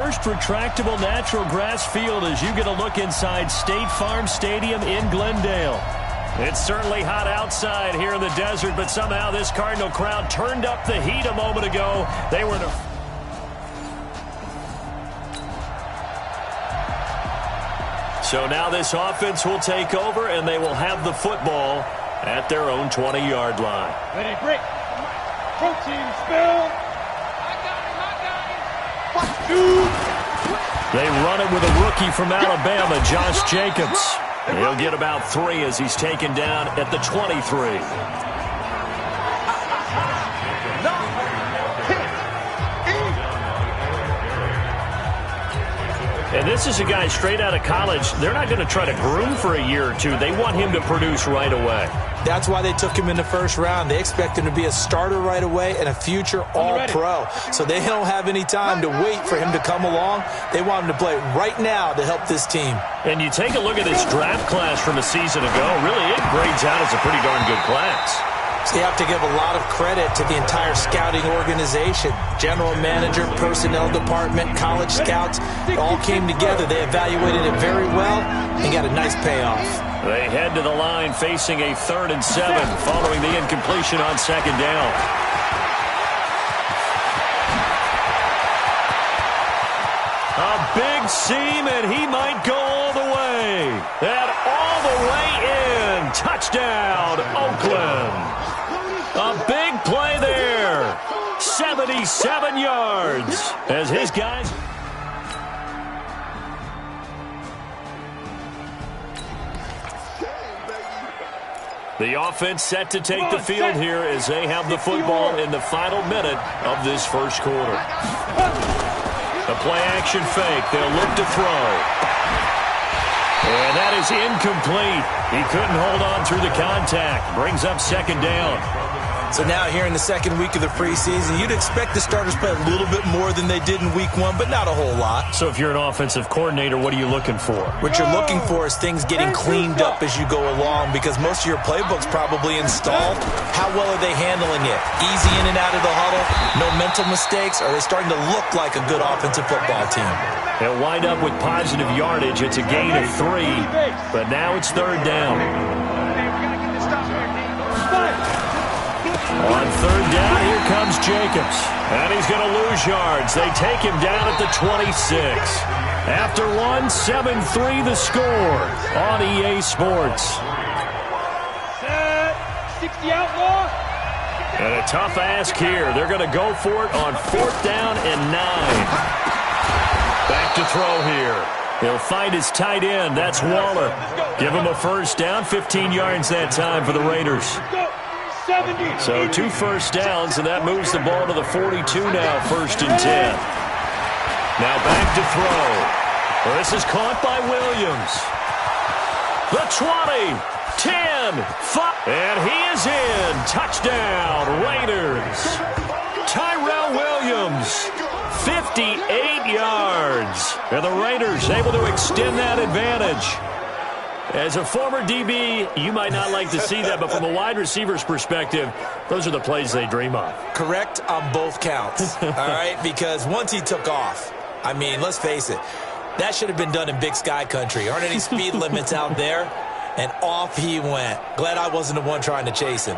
first retractable natural grass field as you get a look inside State Farm Stadium in Glendale. It's certainly hot outside here in the desert, but somehow this Cardinal crowd turned up the heat a moment ago. They were to... So now this offense will take over, and they will have the football at their own 20-yard line. Ready, break. Protein spill. They run it with a rookie from Alabama, Josh Jacobs. He'll get about 3 as he's taken down at the 23. And this is a guy straight out of college. They're not going to try to groom for a year or two. They want him to produce right away. That's why they took him in the first round. They expect him to be a starter right away and a future all-pro. So they don't have any time to wait for him to come along. They want him to play right now to help this team. And you take a look at this draft class from a season ago. Really, it grades out as a pretty darn good class. So you have to give a lot of credit to the entire scouting organization. General manager, personnel department, college scouts, it all came together. They evaluated it very well and got a nice payoff. They head to the line facing a 3rd and 7 following the incompletion on 2nd down. A big seam, and he might go all the way. And all the way in. Touchdown, Oakland. A big play there. 77 yards as his guys... The offense set to take the field here as they have the football in the final minute of this first quarter. A play-action fake. They'll look to throw. And that is incomplete. He couldn't hold on through the contact. Brings up 2nd down. So now here in the second week of the preseason, you'd expect the starters play a little bit more than they did in week 1, but not a whole lot. So if you're an offensive coordinator, what are you looking for? What you're looking for is things getting cleaned up as you go along, because most of your playbook's probably installed. How well are they handling it? Easy in and out of the huddle? No mental mistakes? Are they starting to look like a good offensive football team? They'll wind up with positive yardage. It's a gain of 3, but now it's 3rd down. On 3rd down, here comes Jacobs. And he's going to lose yards. They take him down at the 26. After 7-3 the score on EA Sports. 60 outlaw. And a tough ask here. They're going to go for it on 4th down and 9. Back to throw here. He'll find his tight end. That's Waller. Give him a 1st down. 15 yards that time for the Raiders. So 2 first downs, and that moves the ball to the 42 now, 1st and 10. Now back to throw. Well, this is caught by Williams. The 20, 10, 5, and he is in. Touchdown, Raiders. Tyrell Williams, 58 yards. And the Raiders able to extend that advantage. As a former DB, you might not like to see that, but from a wide receiver's perspective, those are the plays they dream of. Correct on both counts, all right? Because once he took off, I mean, let's face it, that should have been done in Big Sky Country. Aren't any speed limits out there? And off he went. Glad I wasn't the one trying to chase him.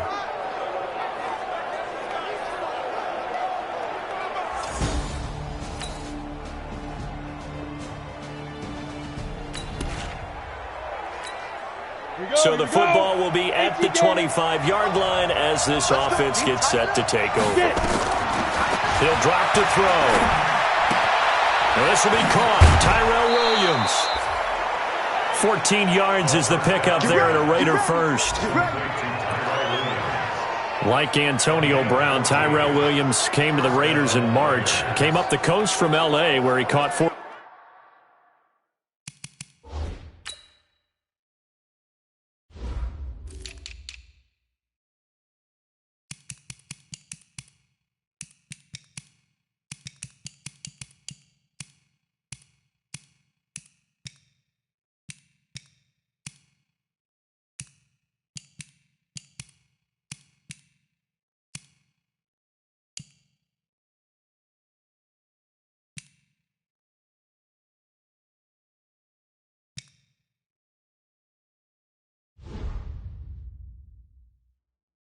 So the football will be at the 25-yard line as this offense gets set to take over. He'll drop to throw. And this will be caught. Tyrell Williams. 14 yards is the pickup there at a Raider first. Like Antonio Brown, Tyrell Williams came to the Raiders in March. Came up the coast from L.A. where he caught 4.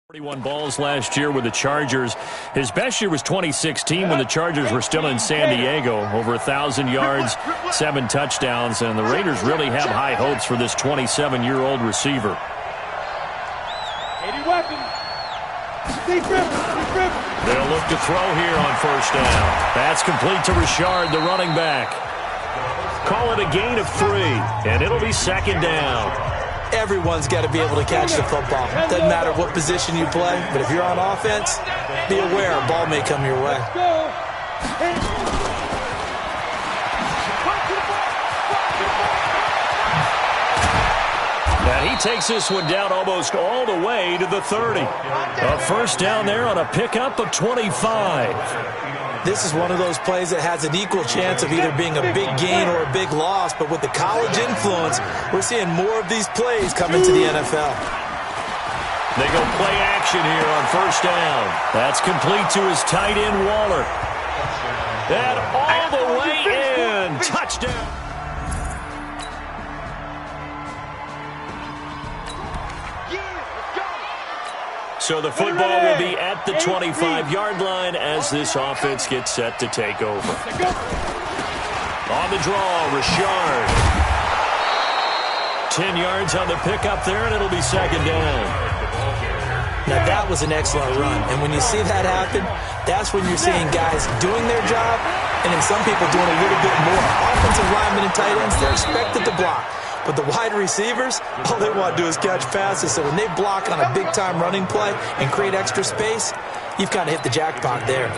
41 balls last year with the Chargers. His best year was 2016 when the Chargers were still in San Diego. Over 1,000 yards, 7 touchdowns, and the Raiders really have high hopes for this 27-year-old receiver. 80 weapons. They'll look to throw here on first down. That's complete to Richard, the running back. Call it a gain of 3, and it'll be second down. Everyone's got to be able to catch the football. Doesn't matter what position you play, but if you're on offense, be aware a ball may come your way. And he takes this one down almost all the way to the 30. A first down there on a pickup of 25. This is one of those plays that has an equal chance of either being a big gain or a big loss, but with the college influence, we're seeing more of these plays come into the NFL. They go play action here on first down. That's complete to his tight end, Waller. And all the way in. Touchdown. So the football will be at the 25-yard line as this offense gets set to take over. On the draw, Richard. 10 yards on the pickup there, and it'll be second down. Now, that was an excellent run. And when you see that happen, that's when you're seeing guys doing their job and then some people doing a little bit more. Offensive linemen and tight ends, they're expected to block. But the wide receivers, all they want to do is catch passes. So when they block on a big-time running play and create extra space, you've kind of hit the jackpot there.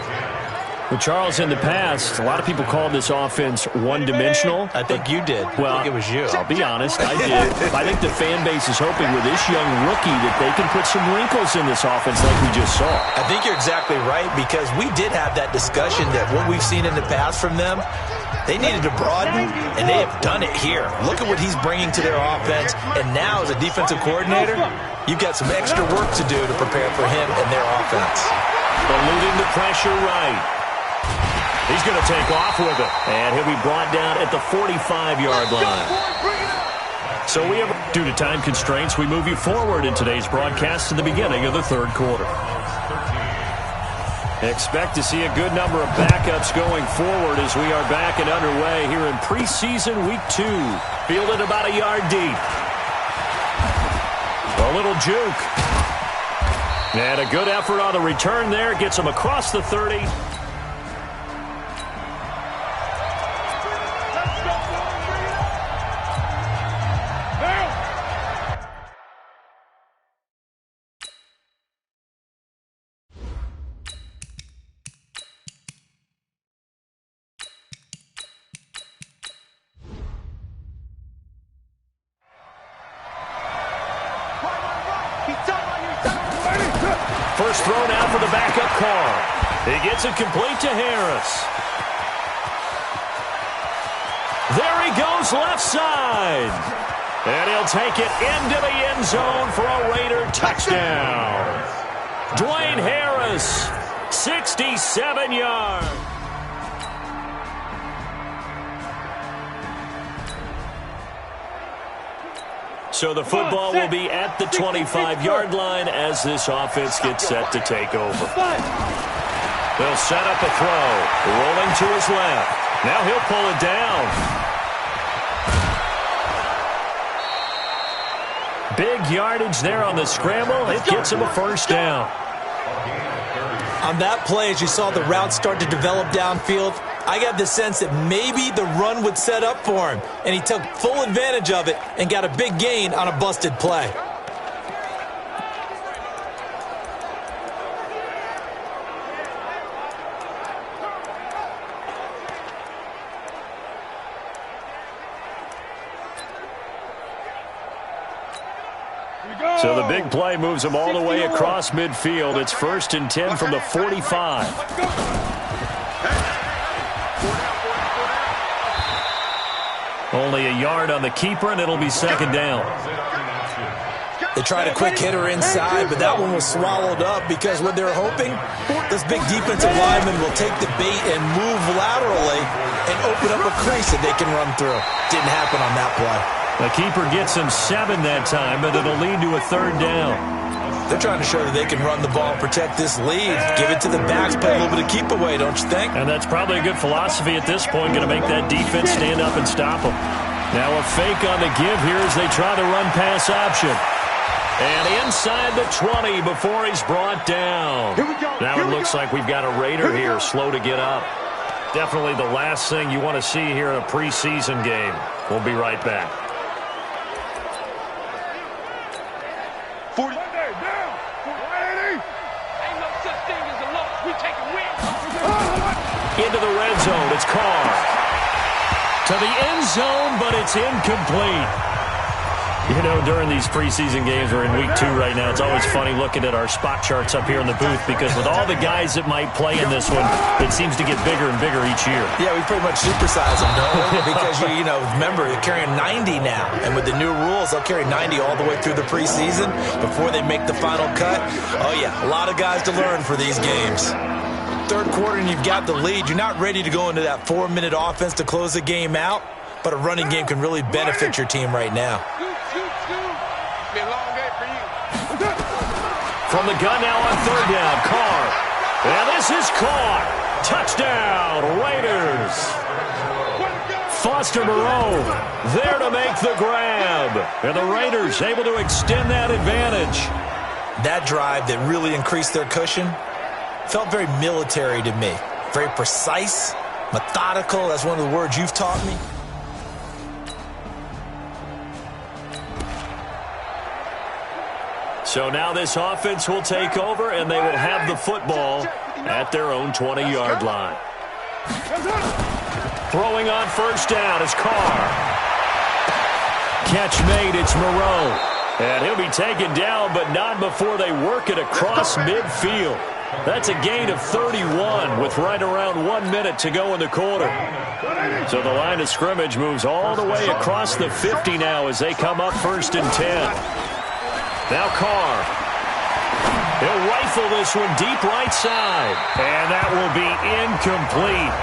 Well, Charles, in the past, a lot of people called this offense one-dimensional. I think you did. Well, I think it was you. I'll be honest, I did. I think the fan base is hoping with this young rookie that they can put some wrinkles in this offense like we just saw. I think you're exactly right, because we did have that discussion that what we've seen in the past from them, they needed to broaden, and they have done it here. Look at what he's bringing to their offense, and now as a defensive coordinator, you've got some extra work to do to prepare for him and their offense. Eluding the pressure right. He's going to take off with it, and he'll be brought down at the 45-yard line. So we have, due to time constraints, we move you forward in today's broadcast to the beginning of the third quarter. Expect to see a good number of backups going forward as we are back and underway here in preseason week 2. Fielded about a yard deep. A little juke. And a good effort on the return there. Gets him across the 30. First throw now for the backup Carr. He gets it complete to Harris. There he goes left side. And he'll take it into the end zone for a Raider touchdown. Dwayne Harris, 67 yards. So the football will be at the 25-yard line as this offense gets set to take over. They'll set up a throw. Rolling to his left. Now he'll pull it down. Big yardage there on the scramble. It gets him a first down. On that play, as you saw the route start to develop downfield, I got the sense that maybe the run would set up for him, and he took full advantage of it and got a big gain on a busted play. So the big play moves him all the way across midfield. It's 1st and 10 from the 45. Only a yard on the keeper, and it'll be second down. They tried a quick hitter inside, but that one was swallowed up because what they're hoping, this big defensive lineman will take the bait and move laterally and open up a crease that they can run through. Didn't happen on that play. The keeper gets him 7 that time, but it'll lead to a third down. They're trying to show that they can run the ball, protect this lead, give it to the backs, play a little bit of keep away, don't you think? And that's probably a good philosophy at this point, going to make that defense stand up and stop them. Now a fake on the give here as they try the run-pass option. And inside the 20 before he's brought down. Now it looks like we've got a Raider here, slow to get up. Definitely the last thing you want to see here in a preseason game. We'll be right back. 40. Down. 80. Ain't no such thing as a loss. We take a win. Into the red zone. It's Carr. To the end zone, but it's incomplete. You know, during these preseason games, we're in week 2 right now, it's always funny looking at our spot charts up here in the booth because with all the guys that might play in this one, it seems to get bigger and bigger each year. Yeah, we pretty much supersize them, don't we? Because, you know, remember, they're carrying 90 now. And with the new rules, they'll carry 90 all the way through the preseason before they make the final cut. Oh, yeah, a lot of guys to learn for these games. Third quarter and you've got the lead. You're not ready to go into that 4-minute offense to close the game out, but a running game can really benefit your team right now. Be a long day for you. From the gun now on third down, Carr. And this is caught. Touchdown, Raiders. Foster Moreau there to make the grab. And the Raiders able to extend that advantage. That drive that really increased their cushion felt very military to me. Very precise, methodical. That's one of the words you've taught me. So now this offense will take over, and they will have the football at their own 20-yard line. Throwing on first down is Carr. Catch made, it's Moreau. And he'll be taken down, but not before they work it across midfield. That's a gain of 31 with right around 1 minute to go in the quarter. So the line of scrimmage moves all the way across the 50 now as they come up first and 10. Now Carr. He'll rifle this one deep right side. And that will be incomplete.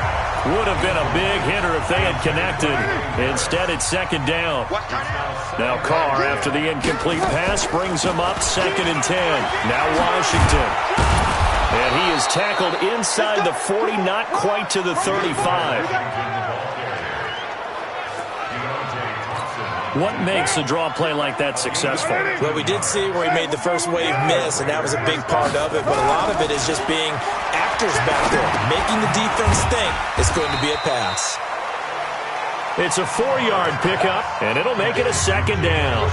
Would have been a big hitter if they had connected. Instead, it's second down. Now Carr, after the incomplete pass, brings him up second and 10. Now Washington. And he is tackled inside the 40, not quite to the 35. What makes a draw play like that successful? Well, we did see where he made the first wave miss, and that was a big part of it. But a lot of it is just being actors back there, making the defense think it's going to be a pass. It's a 4-yard pickup, and it'll make it a second down.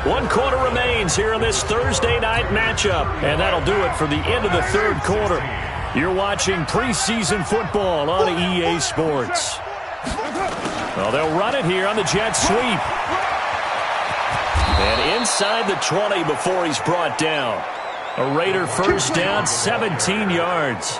1 quarter remains here in this Thursday night matchup, and that'll do it for the end of the third quarter. You're watching preseason football on EA Sports. Well, they'll run it here on the jet sweep. And inside the 20 before he's brought down. A Raider first down, 17 yards.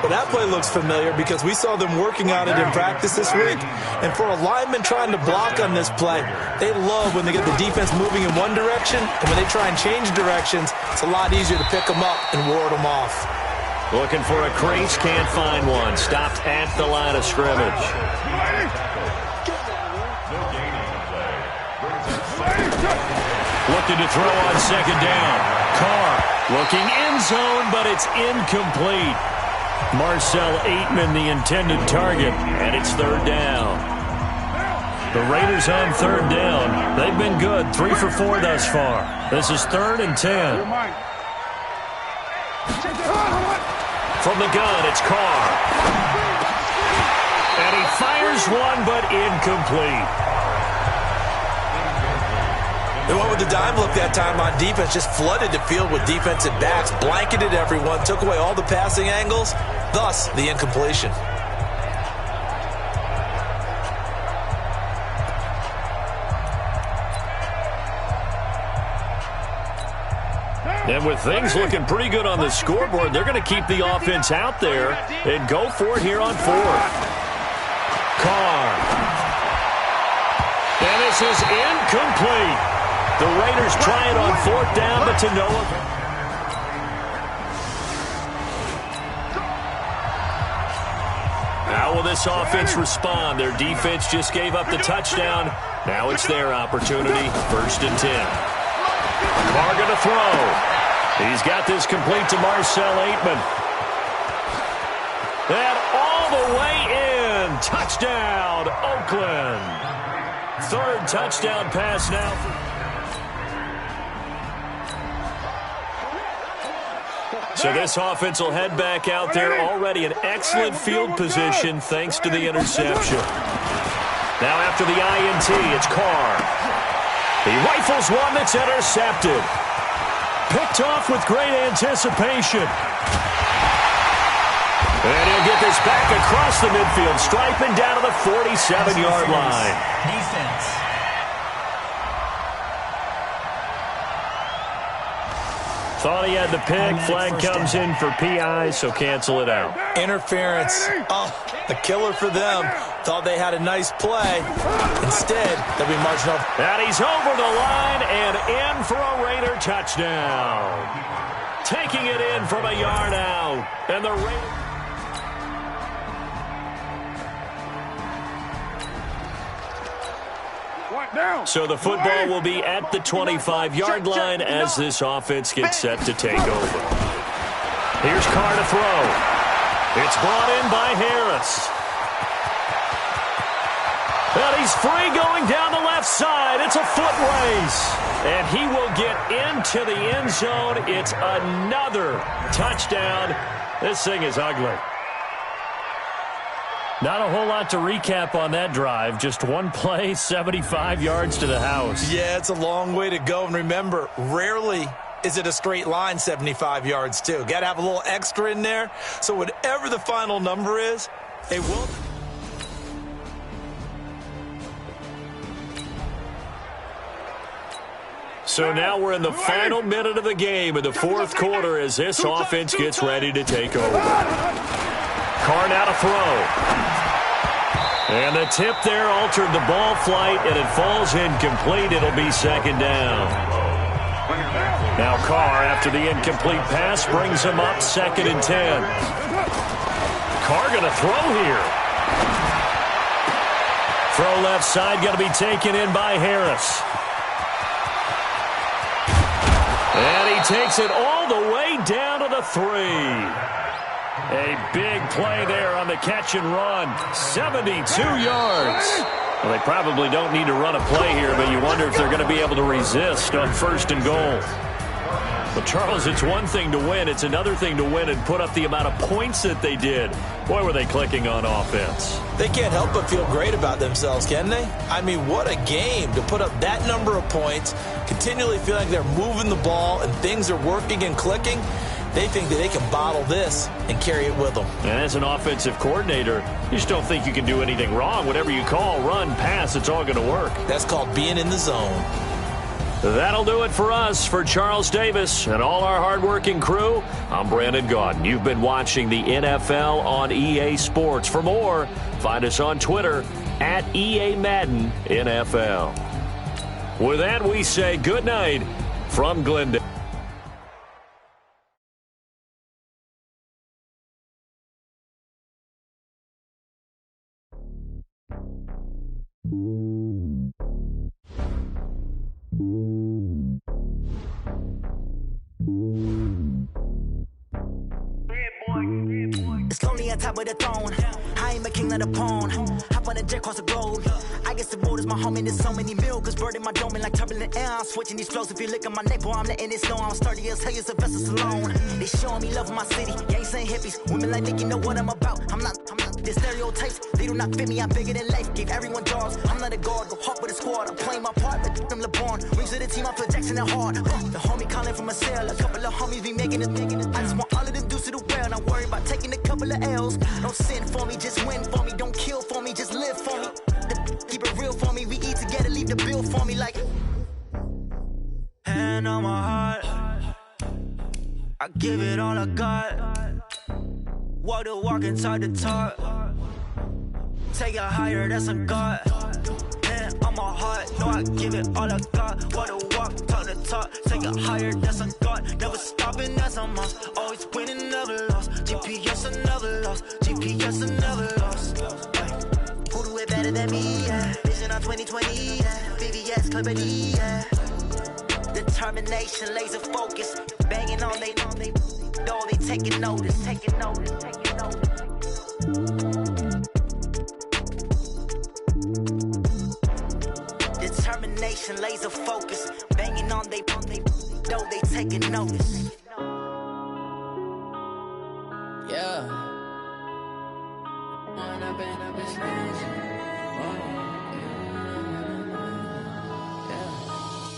Well, that play looks familiar because we saw them working on it in practice this week. And for a lineman trying to block on this play, they love when they get the defense moving in one direction. And when they try and change directions, it's a lot easier to pick them up and ward them off. Looking for a crease, can't find one. Stopped at the line of scrimmage. Looking to throw on second down. Carr looking end zone, but it's incomplete. Marcel Aitman, the intended target, and it's third down. The Raiders on third down. They've been good, 3 for 4 thus far. This is 3rd and 10. From the gun, it's Carr. And he fires one, but incomplete. They went with the dime look that time on defense, just flooded the field with defensive backs, blanketed everyone, took away all the passing angles, thus the incompletion. And with things looking pretty good on the scoreboard, they're going to keep the offense out there and go for it here on 4th. Carr. And this is incomplete. The Raiders try it on 4th down, but to no avail. How will this offense respond? Their defense just gave up the touchdown, Now it's their opportunity, 1st and 10. Carr going to throw. He's got this complete to Marcel Aitman. And all the way in. Touchdown, Oakland. 3rd touchdown pass now. So this offense will head back out there, already in excellent field position thanks to the interception. Now after the INT, it's Carr. He rifles one that's intercepted. Picked off with great anticipation. And he'll get this back across the midfield, striping down to the 47-yard line. Defense. Thought he had the pick. Flag comes in for PI, so cancel it out. Interference. Oh, a killer for them. Thought they had a nice play. Instead, they'll be marching off. And he's over the line and in for a Raider touchdown. Taking it in from a yard out. And the Raiders... So the football will be at the 25-yard line as this offense gets set to take over. Here's Carr to throw. It's brought in by Harris. And he's free going down the left side. It's a foot race. And he will get into the end zone. It's another touchdown. This thing is ugly. Not a whole lot to recap on that drive. Just one play, 75 yards to the house. Yeah, it's a long way to go. And remember, rarely is it a straight line 75 yards, too. Got to have a little extra in there. So whatever the final number is, it will... So now we're in the final minute of the game in the 4th quarter as this offense gets ready to take over. Carr now to throw. And the tip there altered the ball flight, and it falls incomplete. It'll be 2nd down. Now Carr, after the incomplete pass, brings him up 2nd and 10. Carr going to throw here. Throw left side going to be taken in by Harris. And he takes it all the way down to the 3. A big play there on the catch and run. 72 yards. Well, they probably don't need to run a play here, but you wonder if they're going to be able to resist on 1st and goal. But, Charles, it's one thing to win. It's another thing to win and put up the amount of points that they did. Boy, were they clicking on offense. They can't help but feel great about themselves, can they? I mean, what a game to put up that number of points, continually feel like they're moving the ball and things are working and clicking. They think that they can bottle this and carry it with them. And as an offensive coordinator, you just don't think you can do anything wrong. Whatever you call, run, pass, it's all going to work. That's called being in the zone. That'll do it for us. For Charles Davis and all our hardworking crew, I'm Brandon Gaudin. You've been watching the NFL on EA Sports. For more, find us on Twitter at EA Madden NFL. With that, we say good night from Glendale. It's lonely on top of the throne. I am a king of the pawn. Hop on a jet across the globe. I guess the road is my home and there's so many milk. Bird in my dome and like turbulent air. I'm switching these flows. If you look at my neck, boy, I'm letting it snow. I'm sturdy as hell, it's a vessel alone. They showing me love in my city. Gangs and hippies. Women like Nick, you know what I'm about. I'm not the stereotypes. They do not fit me. I'm bigger than life. Gave everyone jobs. I'm not a guard. Go hard with a squad. I'm playing my part, but them LeBron. Rings to the team. I feel Jackson and hard. The homie calling from a cell. A couple of homies be making it. I just want all of them dudes to do well. Not worry about taking a couple of L's. Don't sin for me, just win for me. Don't kill for me, just live for me. Keep it real for me. We eat together, leave the bill for me like. Hand on my heart, I give it all I got. Walk the walk and talk the talk. Take it higher, that's a God. Hand on my heart, no, I give it all I got. Walk the walk, talk the talk. Take it higher, that's a God. Never stopping, that's a must. Always winning, never lost. GPS, I never lost. GPS, I never lost. Who do it better than me? Yeah. Vision on 2020, yeah. VVS, Clippity, yeah. Determination, laser focus, banging on they taking notice. Determination, laser focus, banging on they taking notice. Yeah.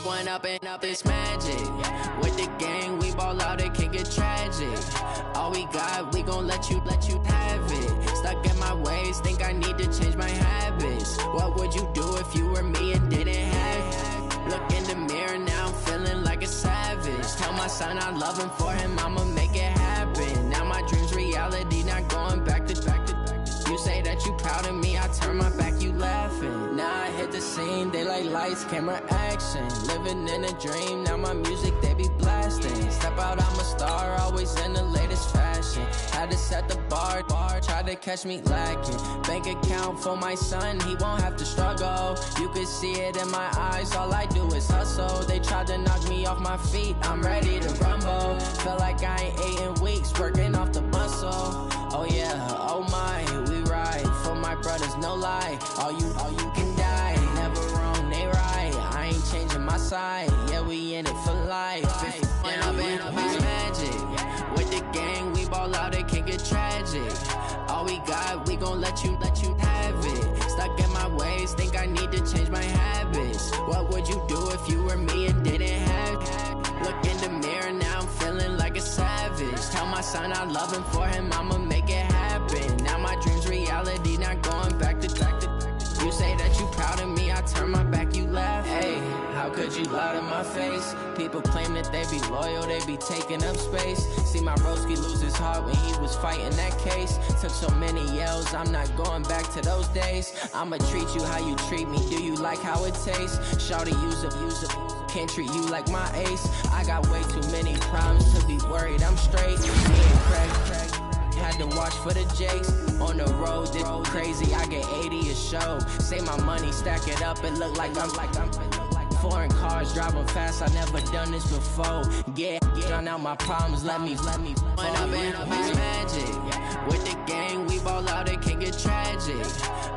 One up and up is magic. With the gang, we ball out, it can get tragic. All we got, we gon' let you have it. Stuck in my ways, think I need to change my habits. What would you do if you were me and didn't have it? Look in the mirror, now I'm feeling like a savage. Tell my son I love him, for him I'ma make it happen. Now my dream's reality, not going back to. You say that you proud of me, I turn my back, you laughing. Now I hit the scene, they like lights, camera, action. Living in a dream, now my music, they be blasting. Step out, I'm a star, always in the latest fashion. Had to set the bar, try to catch me lacking. Bank account for my son, he won't have to struggle. You can see it in my eyes, all I do is hustle. They tried to knock me off my feet, I'm ready to rumble. Felt like I ain't ate in weeks, working off the muscle. Oh yeah, oh my, we ride for my brothers, no lie. All you can die, never wrong, they right. I ain't changing my side, yeah, we in it for life. When up and up is magic. With the gang, we ball out, it can get tragic. All we got, we gon' let you have it. Stuck in my ways, think I need to change my habits. What would you do if you were me and didn't have it? Look in the mirror, now I'm feeling like a savage. Tell my son I love him, for him I'ma make it happen. Now my dream's reality, not going back to. You say that you proud of me, I turn my back, you laugh. Hey, how could you lie to my face? People claim that they be loyal, they be taking up space. See my broski lose his heart when he was fighting that case. Took so many yells, I'm not going back to those days. I'ma treat you how you treat me, do you like how it tastes? Shawty, use up, can't treat you like my ace. I got way too many problems to be worried, I'm straight. Me and Craig had to watch for the jakes. On the road, this crazy, I get 80 a show. Say my money, stack it up, it look like I'm foreign cars, driving fast, I never done this before. Yeah, drown out my problems, let me When up and up is magic. With the gang, we ball out, it can get tragic.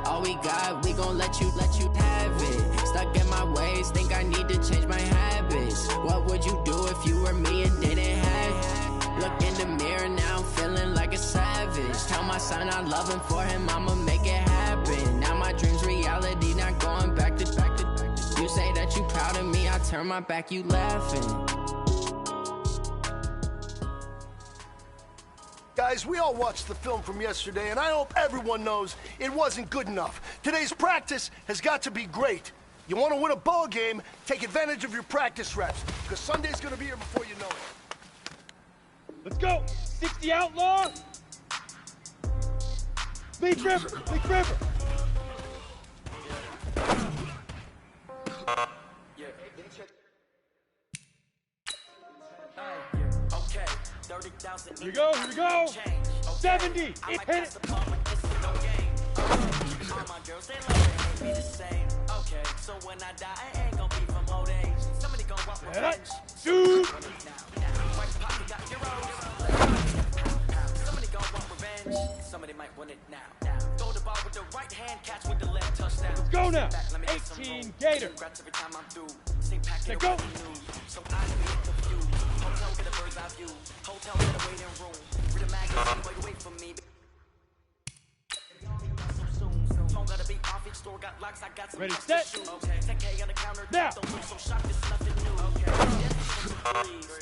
All we got, we gon' let you have it. Stuck in my ways, think I need to change my habits. What would you do if you were me and didn't have it? Look in the mirror, now I'm feeling like a savage. Tell my son I love him, for him I'ma make it happen. Now my dream's reality, not going back to. You say that you proud of me, I turn my back, you laughing. Guys, we all watched the film from yesterday, and I hope everyone knows it wasn't good enough. Today's practice has got to be great. You want to win a ball game, take advantage of your practice reps, because Sunday's going to be here before you know it. Let's go! 60 outlaw! Big River! Here we go! 70! Hit it! All my girls, they love me the same. Okay, so when I die, I ain't gonna be from old age. Somebody gonna walk my bench. Shoot! Somebody gonna want revenge. Somebody might want it now. Throw the ball with the right hand, catch with the left, touchdown. Let's go now. 18 Gator. Every time I'm through. Same pack Let's go. So I get confused. Hotel get a bird's eye view. Hotel get a waiting room. Read a magazine, but you wait for me. Phone gotta be off, each store got locks, I got some. Ready, set. Okay, 10K on the counter. Now. Don't look so shocked, it's nothing new. Okay.